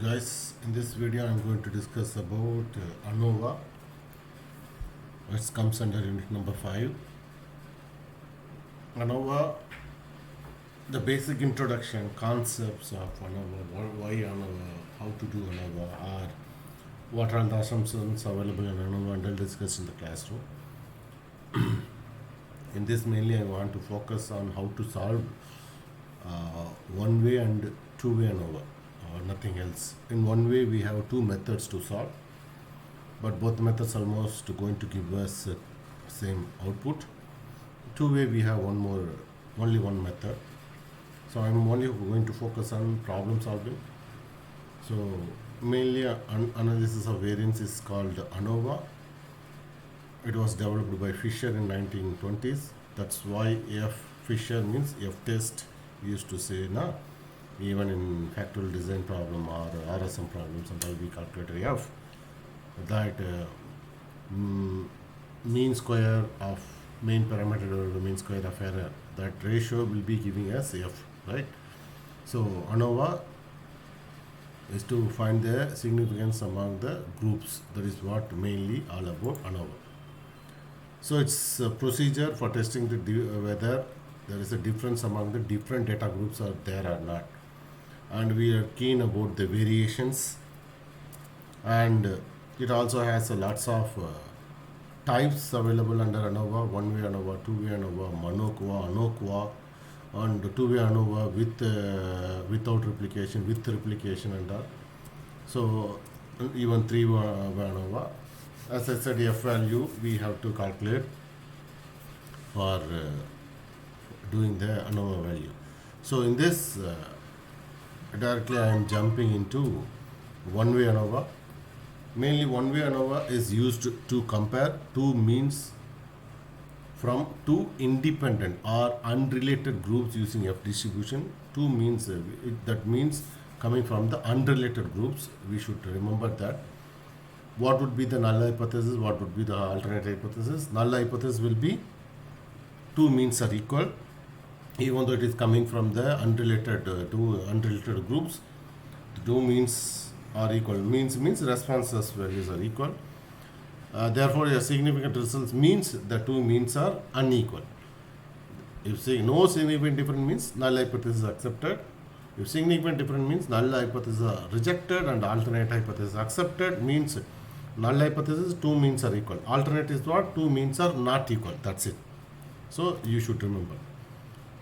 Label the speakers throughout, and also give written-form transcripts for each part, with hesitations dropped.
Speaker 1: Guys, in this video I'm going to discuss about ANOVA, which comes under unit number 5. ANOVA, the basic introduction, concepts of ANOVA, why ANOVA, how to do ANOVA, or what are the assumptions available in ANOVA, and I'll discuss in the classroom. In this mainly I want to focus on how to solve one-way and two-way ANOVA, or nothing else. In one way we have two methods to solve, but both methods almost going to give us same output. Two-way we have only one method. So I'm only going to focus on problem solving. So mainly analysis of variance is called ANOVA. It was developed by Fisher in 1920s. That's why F Fisher means F test. We used to say na, even in factorial design problem or RSM problem, sometimes we calculate F. That mean square of main parameter divided by mean square of error. That ratio will be giving us F, right? So ANOVA is to find the significance among the groups. That is what mainly all about ANOVA. So it's a procedure for testing whether there is a difference among the different data groups are there or not. And we are keen about the variations, and it also has lots of types available under ANOVA: one-way ANOVA, two-way ANOVA, monokwa, anokwa, and two-way ANOVA with without replication, with replication, and all. So even three-way ANOVA. As I said, F value we have to calculate for doing the ANOVA value. So in this, directly I am jumping into one-way ANOVA. Mainly one-way ANOVA is used to compare two means from two independent or unrelated groups using F distribution. Two means, that means coming from the unrelated groups. We should remember that. What would be the null hypothesis? What would be the alternate hypothesis? Null hypothesis will be two means are equal, even though it is coming from the unrelated two unrelated groups. The two means are equal. Means responses values are equal. Therefore, a significant results means the two means are unequal. If say no significant difference means null hypothesis is accepted. If significant difference means null hypothesis are rejected, and alternate hypothesis accepted means null hypothesis two means are equal. Alternate is what? Two means are not equal. That's it. So you should remember.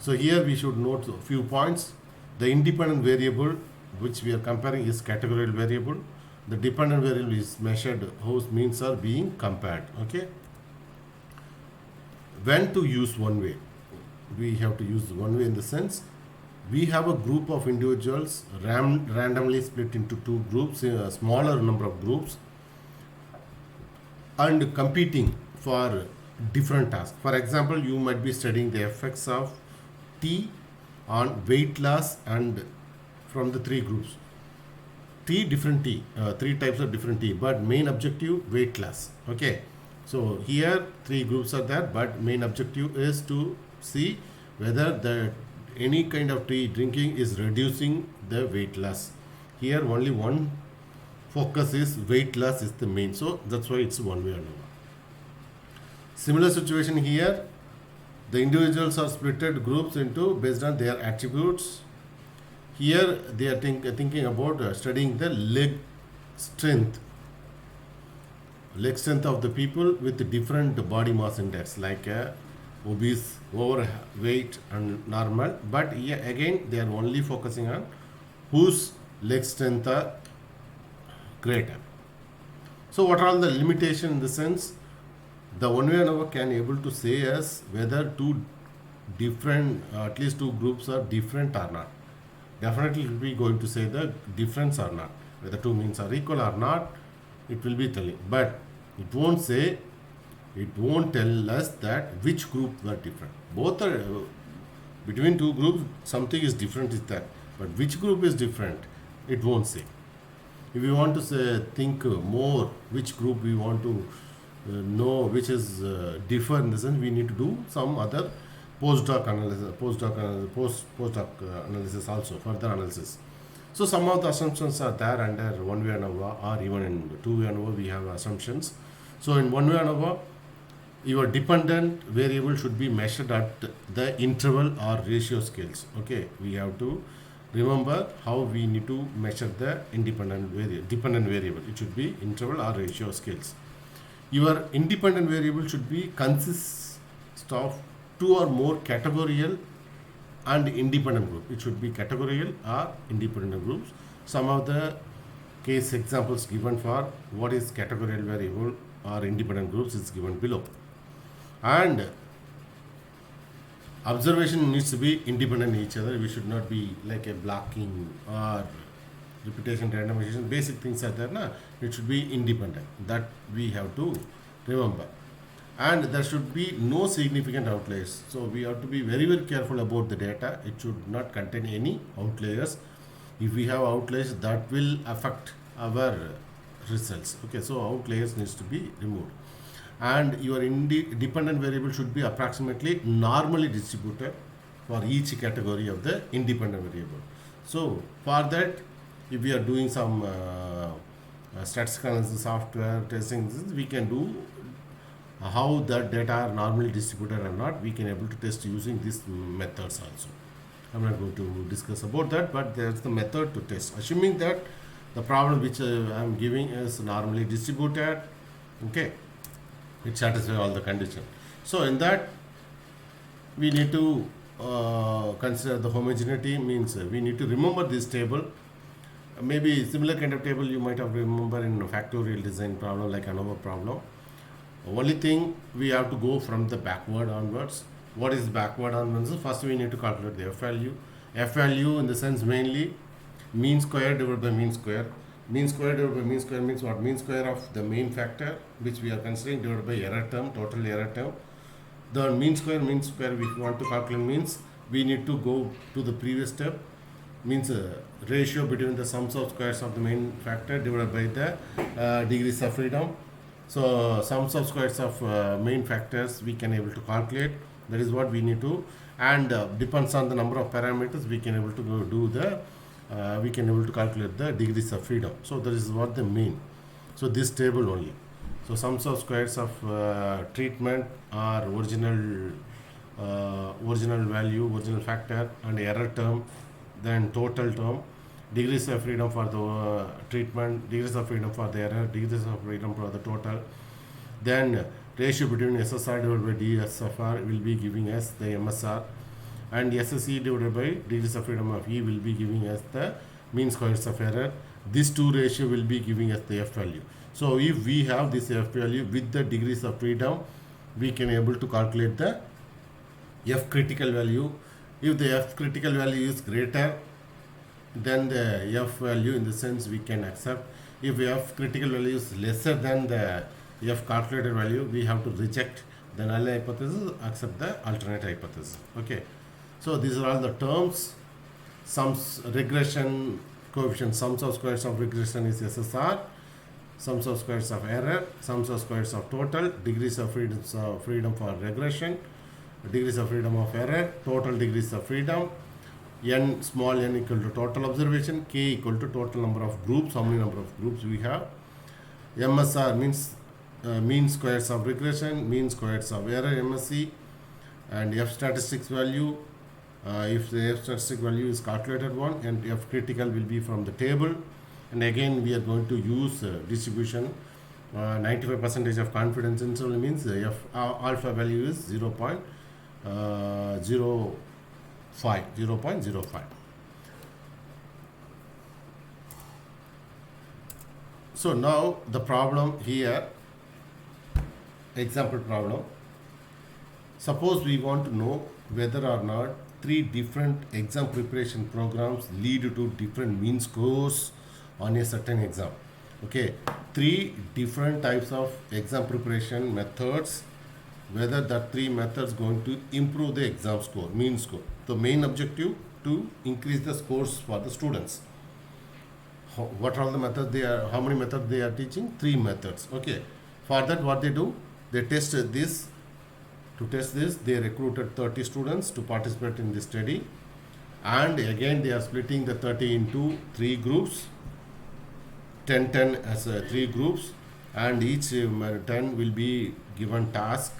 Speaker 1: So here we should note a few points. The independent variable which we are comparing is categorical variable. The dependent variable is measured whose means are being compared. Okay. When to use one way? We have to use one way in the sense we have a group of individuals randomly split into two groups, a smaller number of groups, and competing for different tasks. For example, you might be studying the effects of T on weight loss, and from the three groups. Three types of different T, but main objective weight loss. Okay, so here three groups are there, but main objective is to see whether any kind of tea drinking is reducing the weight loss. Here only one focus is weight loss is the main, so that's why it's one way ANOVA. Similar situation here, the individuals are splitted groups into based on their attributes. Here they are thinking about studying the leg strength of the people with different body mass index, like obese, overweight, and normal. But here again they are only focusing on whose leg strength are greater. So what are all the limitations in the sense? The one-way ANOVA can able to say us whether two different, at least two groups are different or not. Definitely it will be going to say the difference or not. Whether two means are equal or not, it will be telling. But it won't say, it won't tell us that which group were different. Both are between two groups, something is different is that. But which group is different, it won't say. If we want to say, think more which group we want to know which is differ in the sense, we need to do some other postdoc analysis also, further analysis. So some of the assumptions are there under one-way ANOVA, or even in two-way ANOVA we have assumptions. So in one-way ANOVA, your dependent variable should be measured at the interval or ratio scales. Okay, we have to remember how we need to measure the dependent variable. It should be interval or ratio scales. Your independent variable should be consist of two or more categorical and independent group. It should be categorical or independent groups. Some of the case examples given for what is categorical variable or independent groups is given below. And observation needs to be independent of each other. We should not be like a blocking or repetition, randomization. Basic things are there. Na? It should be independent. That we have to remember. And there should be no significant outliers. So we have to be very, very careful about the data. It should not contain any outliers. If we have outliers, that will affect our results. Okay, so outliers needs to be removed. And your dependent variable should be approximately normally distributed for each category of the independent variable. So for that, if we are doing some statistical analysis software testing, we can do how the data are normally distributed or not. We can able to test using these methods also. I'm not going to discuss about that, but there's the method to test. Assuming that the problem which I'm giving is normally distributed, okay, it satisfies all the conditions. So in that, we need to consider the homogeneity, means we need to remember this table. Maybe similar kind of table you might have remember in a factorial design problem like ANOVA problem. Only thing, we have to go from the backward onwards. What is backward onwards? First we need to calculate the F value. F value in the sense mainly mean square divided by mean square. Mean square divided by mean square means what? Mean square of the main factor which we are considering divided by error term, total error term. The mean square if we want to calculate means we need to go to the previous step, means ratio between the sums of squares of the main factor divided by the degrees of freedom. So sums of squares of main factors we can able to calculate. That is what we need to, and depends on the number of parameters we can able to go do the we can able to calculate the degrees of freedom. So that is what they mean. So this table only. So sums of squares of treatment are original value, original factor, and error term, then total term, degrees of freedom for the treatment, degrees of freedom for the error, degrees of freedom for the total. Then ratio between SSR divided by DSFR will be giving us the MSR, and SSE divided by degrees of freedom of E will be giving us the mean squares of error. These two ratio will be giving us the F value. So if we have this F value with the degrees of freedom, we can able to calculate the F critical value. If the F critical value is greater than the F value, in the sense we can accept. If F critical value is lesser than the F calculated value, we have to reject the null hypothesis, accept the alternate hypothesis. Okay. So these are all the terms. Sums, regression coefficient, sums of squares of regression is SSR, sums of squares of error, sums of squares of total, degrees of freedom for regression, degrees of freedom of error, total degrees of freedom, n small n equal to total observation, k equal to total number of groups, how many number of groups we have. MSR means mean squares of regression, mean squares of error, MSE, and F statistics value. If the F statistic value is calculated one, and F critical will be from the table. And again we are going to use distribution 95% of confidence interval, means F alpha value is 0.05. So now the problem here, example problem. Suppose we want to know whether or not three different exam preparation programs lead to different mean scores on a certain exam. Okay, three different types of exam preparation methods, whether the three methods going to improve the exam score, mean score. The main objective to increase the scores for the students. What are the methods they are, how many methods they are teaching? Three methods. Okay, for that what they do, they test this. To test this, they recruited 30 students to participate in this study, and again they are splitting the 30 into 3 groups, 10 10 as 3 groups, and each 10 will be given task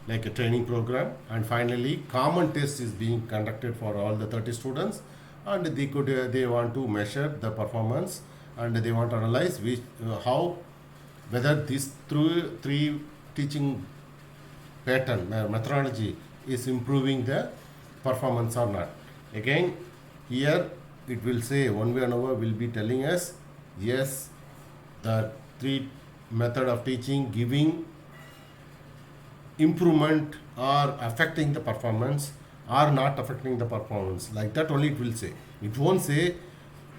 Speaker 1: like a training program, and finally common test is being conducted for all the 30 students, and they want to measure the performance, and they want to analyze which how whether these three teaching pattern methodology is improving the performance or not. Again, here it will say one way ANOVA will be telling us yes, the three method of teaching giving improvement or affecting the performance or not affecting the performance. Like that only it will say. It won't say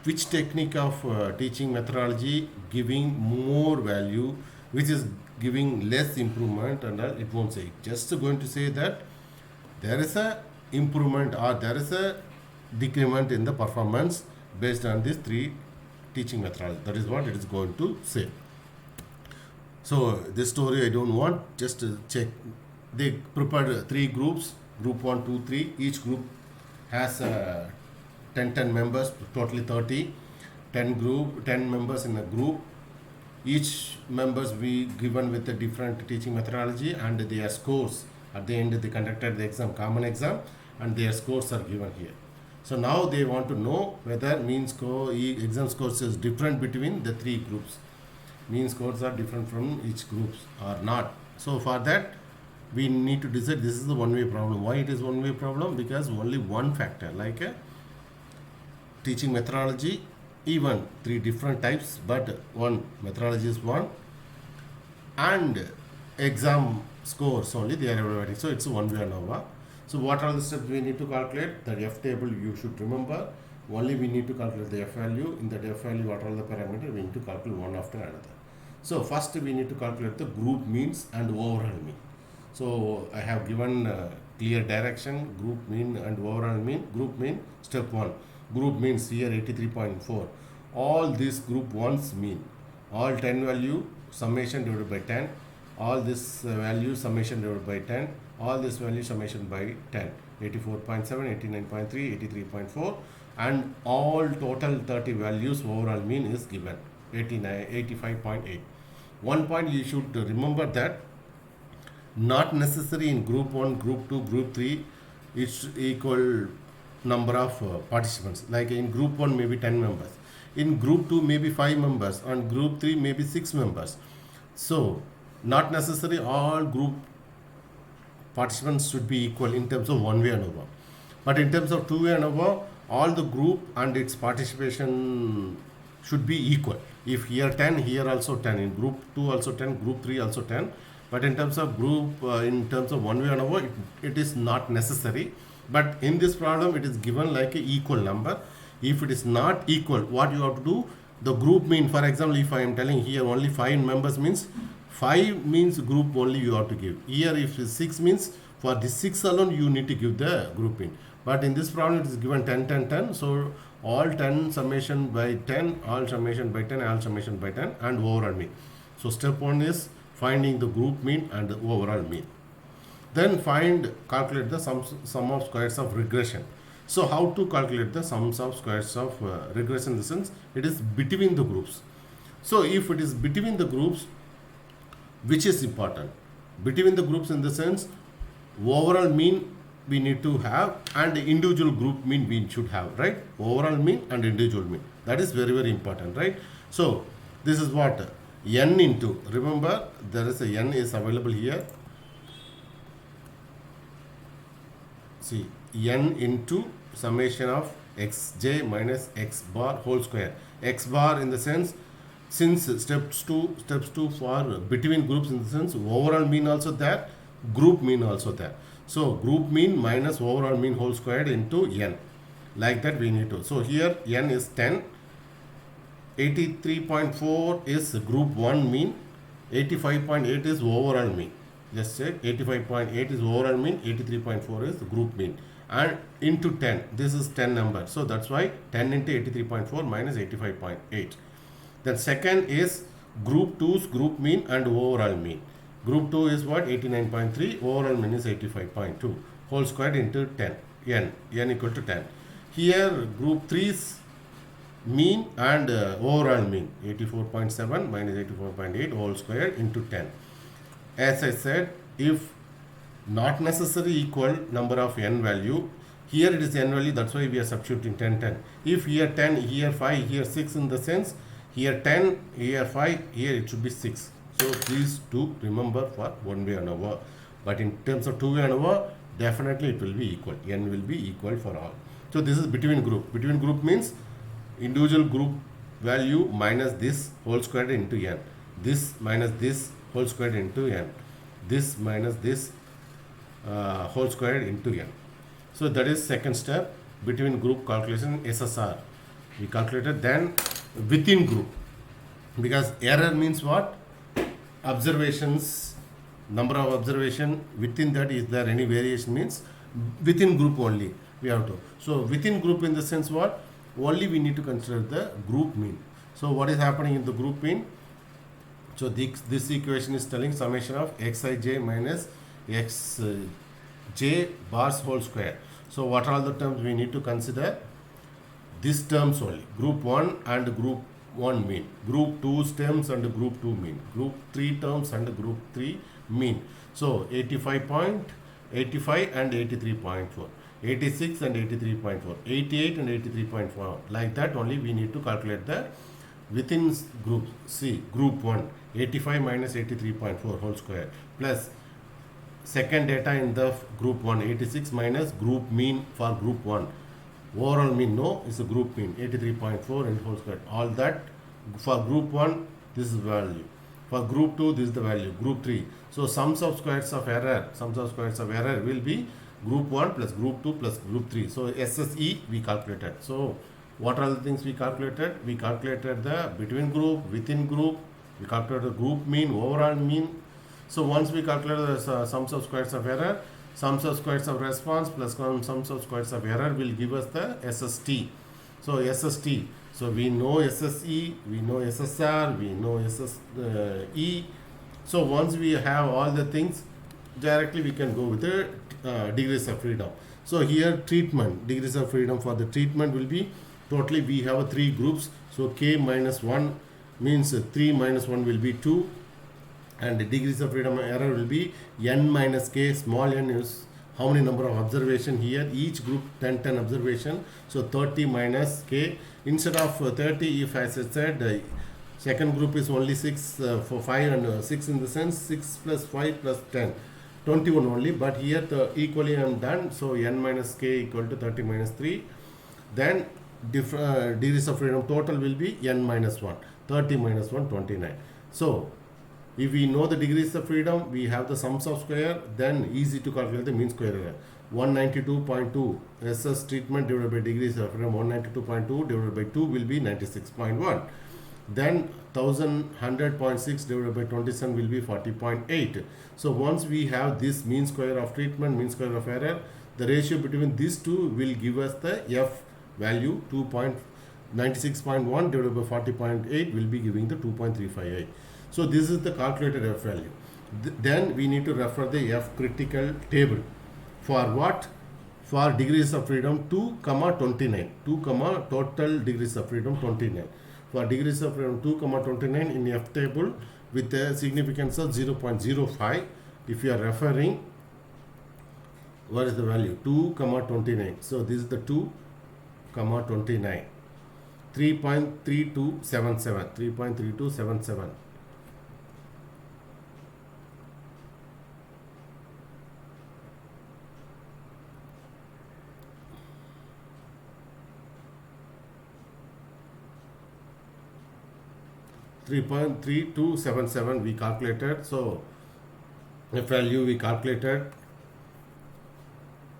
Speaker 1: which technique of teaching methodology giving more value, which is giving less improvement, and it won't say. Just going to say that there is a improvement or there is a decrement in the performance based on these three teaching methodology. That is what it is going to say. So this story I don't want, just to check. They prepared 3 groups, group 1, 2, 3. Each group has 10 members, totally 30. 10 members in a group. Each members be given with a different teaching methodology, and their scores at the end they conducted the exam, common exam, and their scores are given here. So now they want to know whether mean score, exam scores is different between the 3 groups. Mean scores are different from each groups or not. So for that we need to decide. This is the one-way problem. Why it is one-way problem? Because only one factor, like a teaching methodology, even 3 different types, but one methodology is one, and exam scores only they are evaluating. So it's a one-way ANOVA. So what are the steps we need to calculate? The F table you should remember. Only we need to calculate the F value. In that F value, what are the parameters? We need to calculate one after another. So first we need to calculate the group means and overall mean. So I have given clear direction, group mean and overall mean. Group mean, step 1. Group means here 83.4. All these group 1's mean. All 10 value summation divided by 10. All this value summation divided by 10. All this value summation by 10. 84.7, 89.3, 83.4. And all total 30 values overall mean is given. 85.8. One point you should remember that not necessary in group 1, group 2, group 3 it's equal number of participants. Like in group 1 maybe 10 members, in group 2 maybe 5 members, and group 3 maybe 6 members. So not necessary all group participants should be equal in terms of one-way ANOVA, but in terms of two-way ANOVA all the group and its participation should be equal. If here 10, here also 10, in group 2 also 10, group 3 also 10. But in terms of group, in terms of one-way ANOVA, it is not necessary. But in this problem, it is given like a equal number. If it is not equal, what you have to do? The group mean, for example, if I am telling here only 5 members means 5 means group only you have to give. Here if 6 means for the 6 alone you need to give the group mean. But in this problem it is given 10, 10, 10. So all 10 summation by 10, all summation by 10, all summation by 10, and overall mean. So step 1 is finding the group mean and the overall mean. Then calculate the sum of squares of regression. So how to calculate the sums of squares of regression? In the sense it is between the groups. So if it is between the groups, which is important? Between the groups in the sense overall mean we need to have and individual group mean we should have, right? Overall mean and individual mean. That is very, very important, right? So this is what n into, remember there is a n is available here. See, n into summation of xj minus x bar whole square. X bar in the sense, since steps 2 for between groups in the sense overall mean also there, group mean also there. So group mean minus overall mean whole squared into n. Like that we need to. So here n is 10. 83.4 is group 1 mean. 85.8 is overall mean. Just say 85.8 is overall mean. 83.4 is group mean. And into 10. This is 10 number. So that's why 10 into 83.4 minus 85.8. Then second is group 2's group mean and overall mean. Group 2 is what? 89.3. Overall mean is 85.2. Whole squared into 10. N equal to 10. Here group 3's mean and overall mean 84.7 minus 84.8 whole square into 10. As I said, if not necessary equal number of n value, here it is n value, that's why we are substituting 10 10. If here 10, here 5, here 6, in the sense here 10, here 5, here it should be 6. So please do remember for one way ANOVA. But in terms of two way ANOVA, definitely it will be equal. N will be equal for all. So this is between group. Between group means individual group value minus this whole squared into n. This minus this whole squared into n. This minus this whole squared into n. So that is second step between group calculation SSR. We calculated. Then within group, because error means what? Observations, number of observation, within that is there any variation, means within group only we have to. So within group in the sense what? Only we need to consider the group mean. So what is happening in the group mean? So this equation is telling summation of xij minus xj bars whole square. So what are all the terms we need to consider? These terms only. Group 1 and group 1 mean. Group 2 terms and group 2 mean. Group 3 terms and group 3 mean. So 85 and 83.4. 86 and 83.4. 88 and 83.4. Like that only we need to calculate the within group C. Group 1. 85 minus 83.4 whole square. Plus second data in the group 1. 86 minus group mean for group 1. Overall mean no, is a group mean 83.4 and whole square. All that for group 1 this is value. For group 2 this is the value. Group 3. So sums of squares of error will be group 1 plus group 2 plus group 3. So SSE we calculated. So what are the things we calculated? We calculated the between group, within group, we calculated the group mean, overall mean. So once we calculate the sums of squares of error, sums of squares of response plus sums of squares of error will give us the SST. So SST. So we know SSE, we know SSR, we know SSE. So once we have all the things, directly we can go with the degrees of freedom. So here treatment, degrees of freedom for the treatment will be, totally we have 3 groups. So k minus 1 means 3 minus 1 will be 2. And the degrees of freedom error will be n minus k. Small n is how many number of observation here, each group 10 observation. So 30 minus k. Instead of 30, if as I said second group is only 6 for 5 and 6 in the sense 6 plus 5 plus 10 21 only, but here the equally I am done. So n minus k equal to 30 minus 3. Then degrees of freedom total will be n minus 1. 30 minus 1 29. So if we know the degrees of freedom, we have the sums of square, then easy to calculate the mean square error. 192.2 SS treatment divided by degrees of freedom, 192.2 divided by 2 will be 96.1. Then 1100.6 divided by 27 will be 40.8. So once we have this mean square of treatment, mean square of error, the ratio between these two will give us the F value 2.96.1 divided by 40.8 will be giving the 2.358. So this is the calculated F value. Then we need to refer the F critical table. For what? For degrees of freedom 2, 29. 2, total degrees of freedom 29. For degrees of freedom 2, 29 in F table with a significance of 0.05. If you are referring, what is the value? 2, 29. So this is the 2, 29. 3.3277. 3.3277. 3.3277 we calculated. So F value we calculated.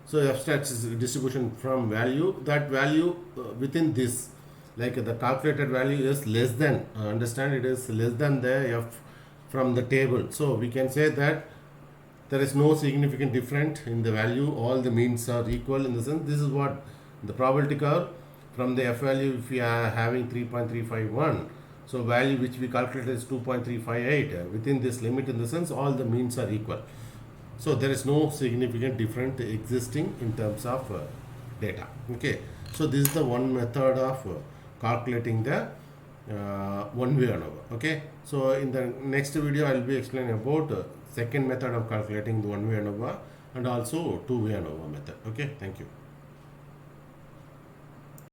Speaker 1: So F stats is distribution from value. That value within this, like the calculated value is less than, understand it is less than the F from the table. So we can say that there is no significant difference in the value. All the means are equal in the sense. This is what the probability curve from the F value. If we are having 3.351, so value which we calculated is 2.358. Within this limit, in the sense all the means are equal. So there is no significant difference existing in terms of data. Okay. So this is the one method of calculating the one-way ANOVA. Okay. So in the next video, I will be explaining about second method of calculating the one-way ANOVA and also two-way ANOVA method. Okay. Thank you.